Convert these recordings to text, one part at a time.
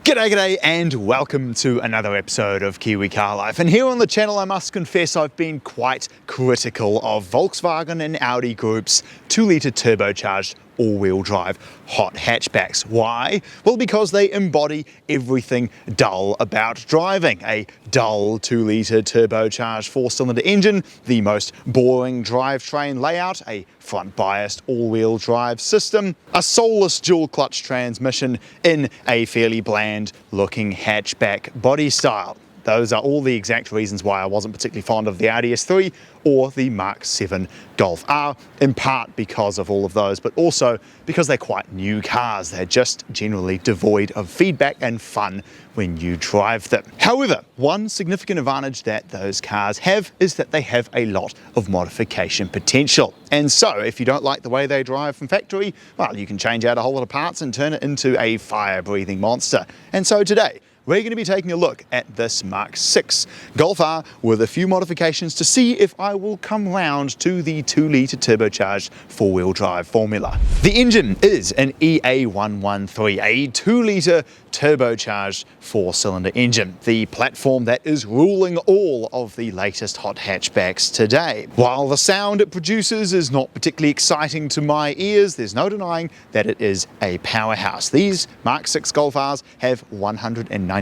G'day and welcome to another episode of Kiwi Car Life. And here on the channel I must confess I've been quite critical of Volkswagen and Audi Group's 2-litre turbocharged all-wheel drive hot hatchbacks. Why? Well, because they embody everything dull about driving. A dull 2-litre turbocharged 4-cylinder engine, the most boring drivetrain layout, a front-biased all-wheel drive system, a soulless dual-clutch transmission in a fairly bland-looking hatchback body style. Those are all the exact reasons why I wasn't particularly fond of the Audi S3 or the Mk6 Golf R, in part because of all of those, but also because they're quite new cars. They're just generally devoid of feedback and fun when you drive them. However, one significant advantage that those cars have is that they have a lot of modification potential. And so, if you don't like the way they drive from factory, well, you can change out a whole lot of parts and turn it into a fire-breathing monster. And so today, we're going to be taking a look at this Mk6 Golf R with a few modifications to see if I will come round to the 2-litre turbocharged 4-wheel drive formula. The engine is an EA113, a 2-litre turbocharged 4-cylinder engine, the platform that is ruling all of the latest hot hatchbacks today. While the sound it produces is not particularly exciting to my ears, there's no denying that it is a powerhouse. These Mk6 Golf Rs have 199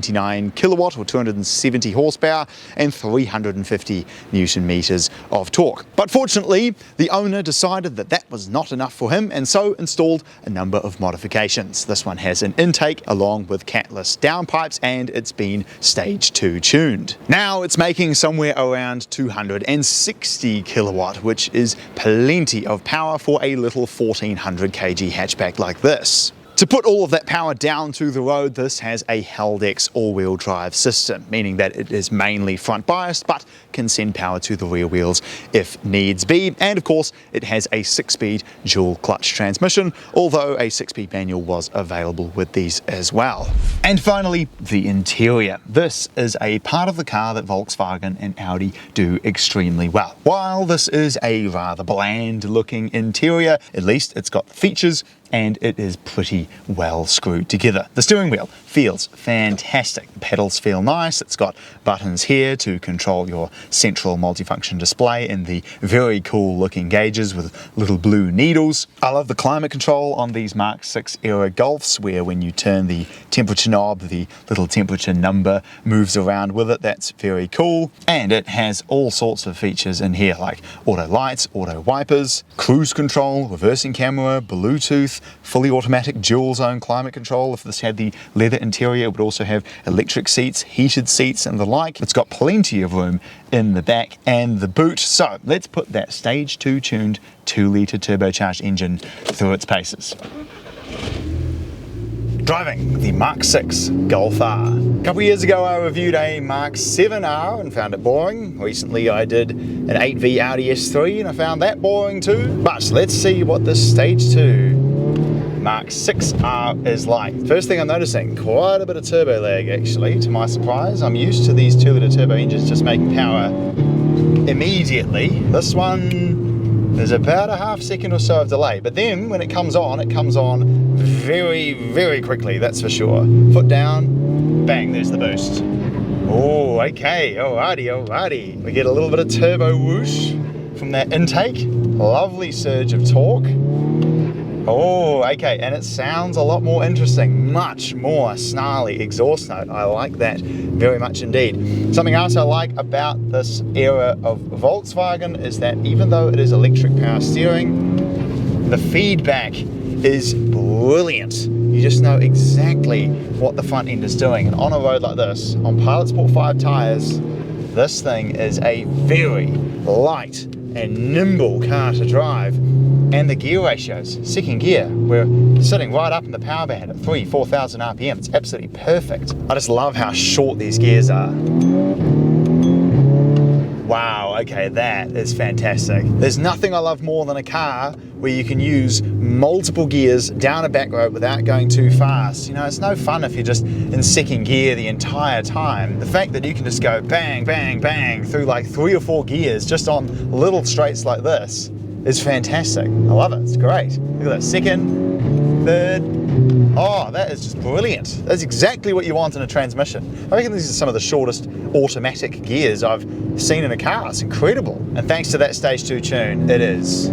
kilowatt or 270 horsepower and 350 newton meters of torque. But fortunately, the owner decided that that was not enough for him and so installed a number of modifications. This one has an intake along with catless downpipes and it's been stage 2 tuned. Now it's making somewhere around 260 kilowatt, which is plenty of power for a little 1400 kg hatchback like this. To put all of that power down to the road, this has a Haldex all-wheel drive system, meaning that it is mainly front biased but can send power to the rear wheels if needs be. And of course, it has a 6-speed dual clutch transmission, although a 6-speed manual was available with these as well. And finally, the interior. This is a part of the car that Volkswagen and Audi do extremely well. While this is a rather bland looking interior, at least it's got features and it is pretty well screwed together. The steering wheel feels fantastic. The pedals feel nice. It's got buttons here to control your central multifunction display and the very cool looking gauges with little blue needles. I love the climate control on these Mk6 era Golfs, where when you turn the temperature knob, the little temperature number moves around with it. That's very cool. And it has all sorts of features in here like auto lights, auto wipers, cruise control, reversing camera, Bluetooth, fully automatic dual zone climate control. If this had the leather interior, it would also have electric seats, heated seats and the like. It's got plenty of room in the back and the boot. So let's put that stage 2 tuned 2-litre turbocharged engine through its paces. Driving the Mk6 Golf R. A couple of years ago I reviewed a Mk7 R and found it boring. Recently I did an 8V Audi S3 and I found that boring too. But let's see what this stage 2 Mk6 R is like. First thing I'm noticing, quite a bit of turbo lag actually, to my surprise. I'm used to these 2-litre turbo engines just making power immediately. This one, there's about a half second or so of delay, but then when it comes on very, very quickly, that's for sure. Foot down, bang, there's the boost. Oh, okay, alrighty. We get a little bit of turbo whoosh from that intake. Lovely surge of torque. Oh, okay, and it sounds a lot more interesting, much more snarly exhaust note. I like that very much indeed. Something else I like about this era of Volkswagen is that even though it is electric power steering, the feedback is brilliant. You just know exactly what the front end is doing. And on a road like this, on Pilot Sport 5 tires, this thing is a very light and nimble car to drive. And the gear ratios, second gear, we're sitting right up in the power band at 4,000 RPM. It's absolutely perfect. I just love how short these gears are. Wow, okay, that is fantastic. There's nothing I love more than a car where you can use multiple gears down a back road without going too fast. You know, it's no fun if you're just in second gear the entire time. The fact that you can just go bang, bang, bang through like 3 or 4 gears just on little straights like this is fantastic. I love it, it's great. Look at that, second, third, Oh, that is just brilliant. That's exactly what you want in a transmission. I reckon these are some of the shortest automatic gears I've seen in a car. It's incredible. And thanks to that stage 2 tune, it is.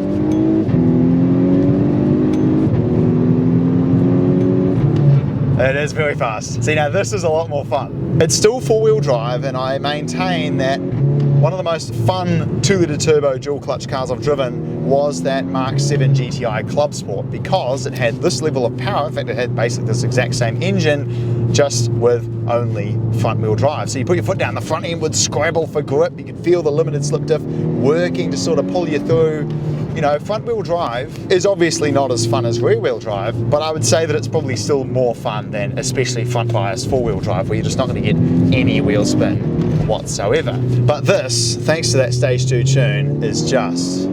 It is very fast. See, now this is a lot more fun. It's still 4-wheel drive, and I maintain that one of the most fun 2-litre turbo dual clutch cars I've driven was that Mk6 GTI Club Sport, because it had this level of power. In fact, it had basically this exact same engine, just with only front wheel drive. So you put your foot down, the front end would scrabble for grip, you could feel the limited slip diff working to sort of pull you through. You know, front wheel drive is obviously not as fun as rear wheel drive, but I would say that it's probably still more fun than especially front bias 4-wheel drive, where you're just not going to get any wheel spin whatsoever. But this, thanks to that stage 2 tune, is just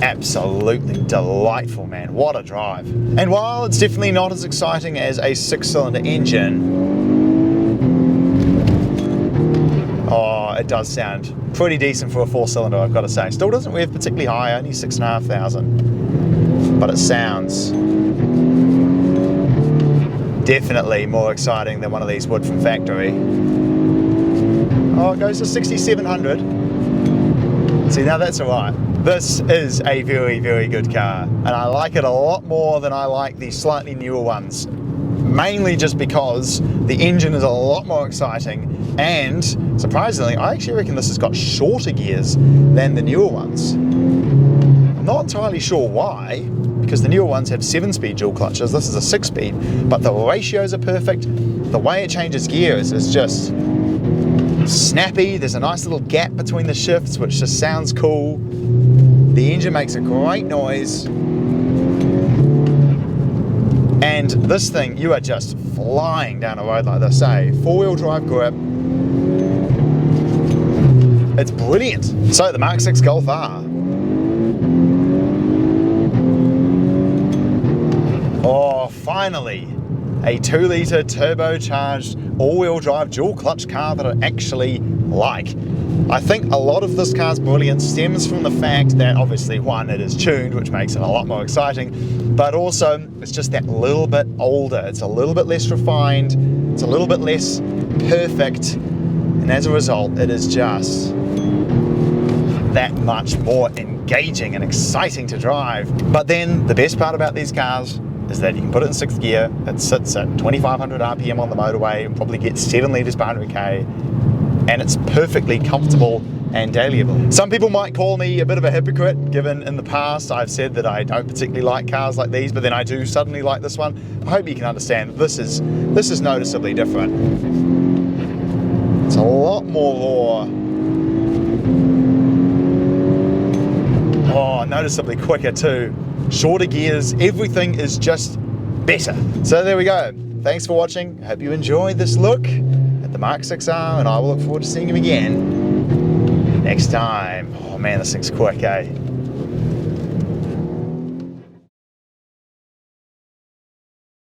absolutely delightful, man. What a drive. And while it's definitely not as exciting as a 6-cylinder engine, oh, it does sound pretty decent for a 4-cylinder, I've got to say. Still doesn't rev particularly high, only 6,500, but it sounds definitely more exciting than one of these would from factory. Oh, it goes to 6,700. See, now that's all right. This is a very, very good car, and I like it a lot more than I like the slightly newer ones. Mainly just because the engine is a lot more exciting, and surprisingly, I actually reckon this has got shorter gears than the newer ones. I'm not entirely sure why, because the newer ones have 7-speed dual clutches, this is a 6-speed, but the ratios are perfect. The way it changes gears is just snappy. There's a nice little gap between the shifts, which just sounds cool. The engine makes a great noise. And this thing, you are just flying down a road like this, eh? 4-wheel drive grip. It's brilliant. So the Mk6 Golf R. Oh, finally, a 2-litre turbocharged all-wheel drive dual clutch car that I actually like. I think a lot of this car's brilliance stems from the fact that obviously, one, it is tuned, which makes it a lot more exciting, but also it's just that little bit older. It's a little bit less refined, it's a little bit less perfect, and as a result, it is just that much more engaging and exciting to drive. But then the best part about these cars is that you can put it in 6th gear, it sits at 2,500 RPM on the motorway and probably gets 7 litres per 100k, and it's perfectly comfortable and dailyable. Some people might call me a bit of a hypocrite, given in the past I've said that I don't particularly like cars like these, but then I do suddenly like this one. I hope you can understand that this is noticeably different. It's a lot more raw. Oh, noticeably quicker too. Shorter gears, everything is just better. So there we go. Thanks for watching. I hope you enjoyed this look at the Mk6 R, and I will look forward to seeing you again next time. Oh man, this thing's quick, eh?